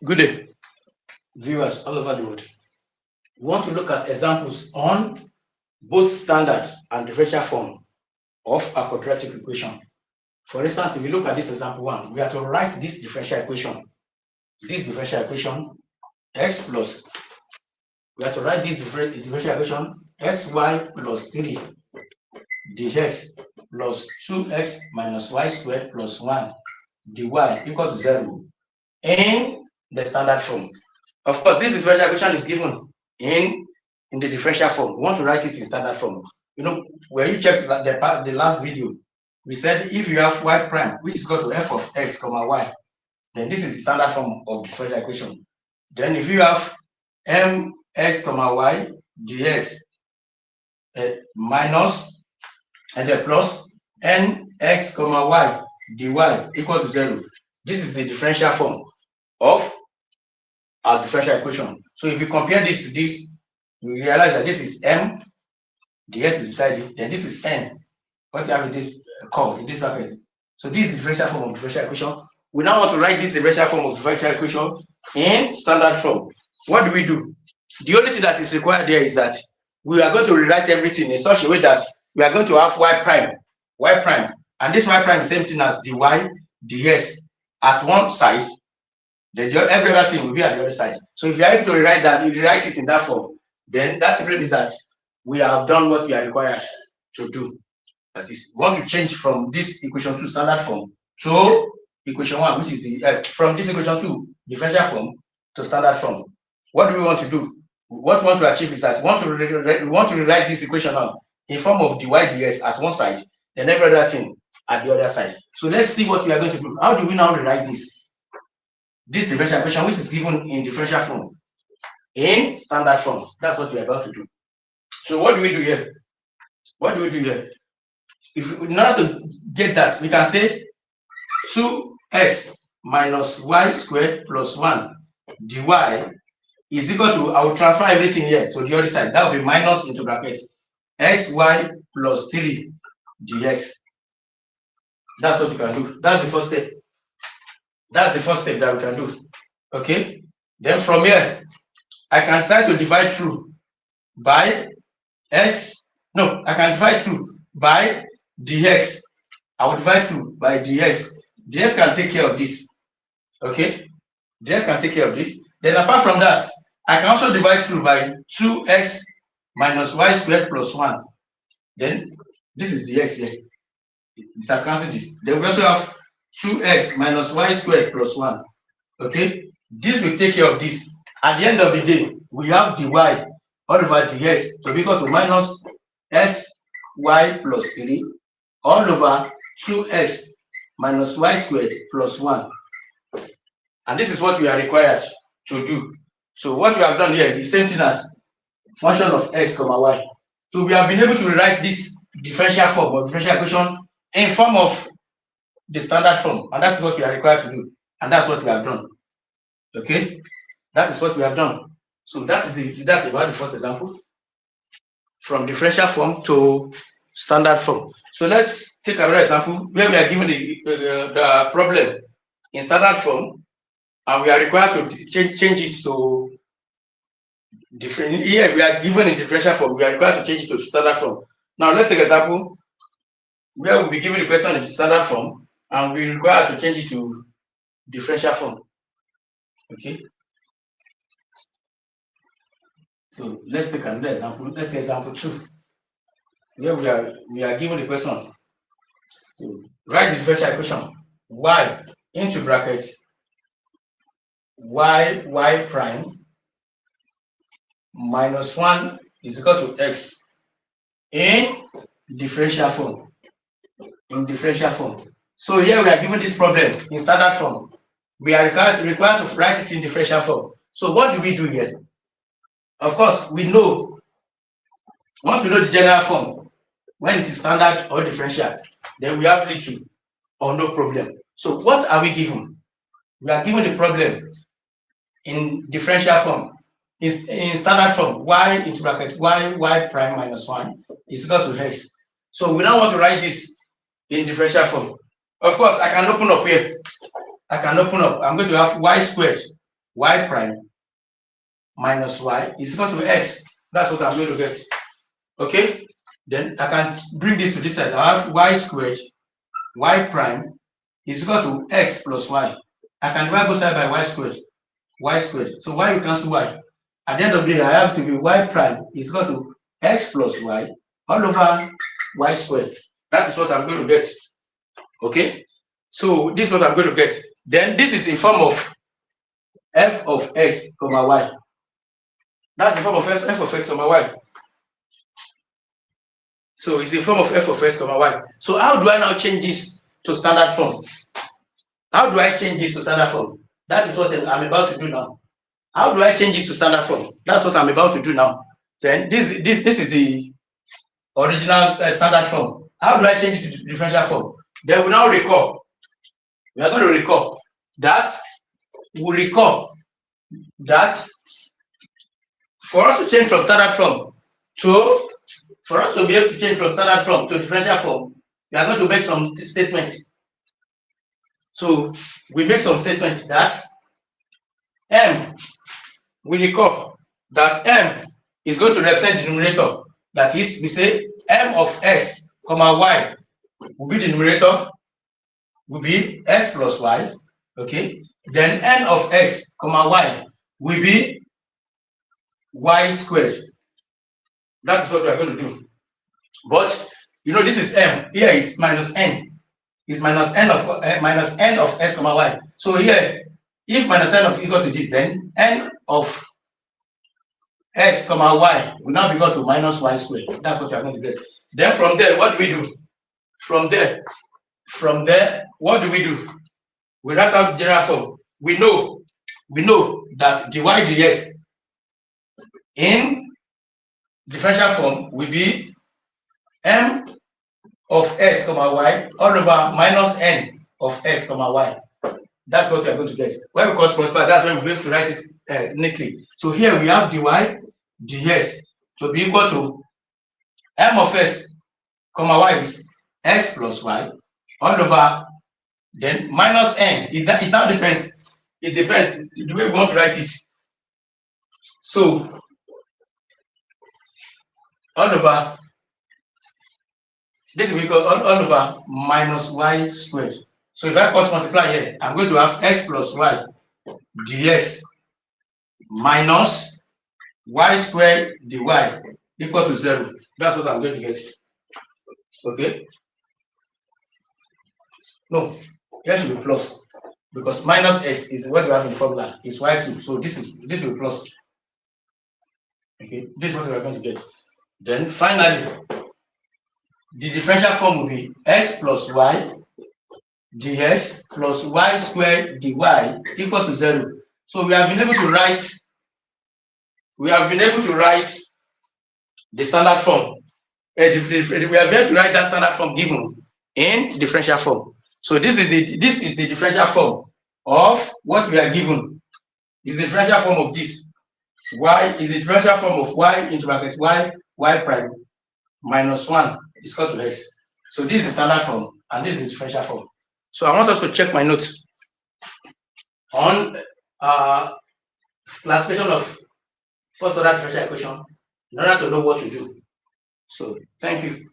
Good day, viewers all over the world. We want to look at examples on both standard and differential form of a quadratic equation. For instance, if you look at this example 1, we have to write this differential equation. This differential equation, x plus, we have to write this differential equation, xy plus 3 dx plus 2x minus y squared plus 1 dy equal to 0 in the standard form. Of course, this differential equation is given in the differential form. We want to write it in standard form. You know, when you check the last video, we said if you have y prime, which is equal to f of x comma y, then this is the standard form of differential equation. Then if you have mx comma y dx minus and then plus nx comma y dy equal to 0, this is the differential form of our differential equation. So if you compare this to this, you realize that this is m, ds is beside it, then this is n. What you have in this called in this bracket. So this is the differential form of differential equation. We now want to write this differential form of differential equation in standard form. What do we do? The only thing that is required there is that we are going to rewrite everything in such a way that we are going to have y prime, and this y prime is the same thing as dy, ds at one side. Then every other thing will be at the other side. So if you are able to rewrite that, you rewrite it in that form, then that simply means that we have done what we are required to do. That is, we want to change from this equation 2 standard form to equation 1, which is the from this equation 2 differential form to standard form. What do we want to do? What we want to achieve is that we want to rewrite this equation now in form of dy ds at one side, then every other thing at the other side. So let's see what we are going to do. How do we now rewrite this differential equation, which is given in differential form in standard form? That's what we are about to do. So what do we do here? In order to get that, we can say 2x minus y squared plus 1 dy is equal to, I will transfer everything here to the other side. That will be minus into bracket xy plus 3 dx. That's what you can do. That's the first step. That we can do. Okay. Then from here, I can decide to divide through by I can divide through by dx. I will divide through by dx. dx can take care of this. Okay. dx can take care of this. Then apart from that, I can also divide through by 2x minus y squared plus 1. Then this is dx here. It has cancelled this. Then we also have 2x minus y squared plus 1. Okay, this will take care of this. At the end of the day, we have dy all over dx to be equal to minus sy plus 3 all over 2x minus y squared plus 1. And this is what we are required to do. So what we have done here is the same thing as function of x comma y. So we have been able to rewrite this differential form or differential equation in form of the standard form, and that's what we are required to do, and that's what we have done. Okay, that is what we have done. So that's about the first example, from differential form to standard form. So let's take another example where we are given the problem in standard form, and we are required to change it to different. Here we are given in differential form, we are required to change it to standard form. Now let's take an example where we'll be given the question in standard form, and we require to change it to differential form. Okay. So let's take another example. Let's take example 2, where we are given the question. So write the differential equation y into bracket y prime minus 1 is equal to x in differential form. So here we are given this problem in standard form. We are required to write it in differential form. So what do we do here? Of course, we know, once we know the general form, when it is standard or differential, then we have little or no problem. So what are we given? We are given the problem in differential form. In standard form, y into bracket y prime minus 1 is equal to x. So we now want to write this in differential form. Of course, I can open up here. I'm going to have y squared y prime minus y is equal to x. That's what I'm going to get. Okay, then I can bring this to this side. I have y squared y prime is equal to x plus y. I can divide both sides by y squared. So y will cancel y. At the end of the day, I have to be y prime is equal to x plus y all over y squared. That is what I'm going to get. Okay, so this is what I'm going to get. Then this is in form of f of x comma y. That's the form of f of x comma y. So it's the form of f of x comma y. So how do I now change this to standard form? How do I change this to standard form? That is what I'm about to do now. How do I change it to standard form? That's what I'm about to do now. Then this is the original standard form. How do I change it to differential form? Then we now recall. We are going to recall that for us to change from standard form to for us to be able to change from standard form to differential form, we are going to make some statements. So we make some statements that m, we recall that m is going to represent the numerator. That is, we say m of s comma y will be the numerator, will be s plus y. Okay, then n of x comma y will be y squared. That is what we are going to do. But you know, this is m. Here is minus n. Is minus n of s comma y. So here, if minus n of equal to this, then n of s comma y will now be equal to minus y squared. That's what you are going to get. Then from there, what do we do? From there, what do we do? We write out general form. We know that dy ds in differential form will be m of x comma y all over minus n of x comma y. That's what we are going to get. When we cross multiply, that's when we're going to write it neatly. So here we have dy ds to be equal to m of s comma y is s plus y all over then minus n. It now depends. It depends the way we want to write it. So all over this will equal all over minus y squared. So if I cross multiply here, I'm going to have s plus y ds minus y squared dy equal to 0. That's what I'm going to get. Okay. No, here should be plus because minus s is what we have in the formula. It's y2. So this will be plus. Okay, this is what we are going to get. Then finally, the differential form will be x plus y ds plus y squared dy equal to 0. So we have been able to write the standard form. We have been able to write that standard form given in differential form. So this is the differential form of what we are given. Is the differential form of this. Y is the differential form of y into bracket y prime minus 1 is equal to x. So this is the standard form and this is the differential form. So I want us to check my notes on classification of first order differential equation in order to know what to do. So thank you.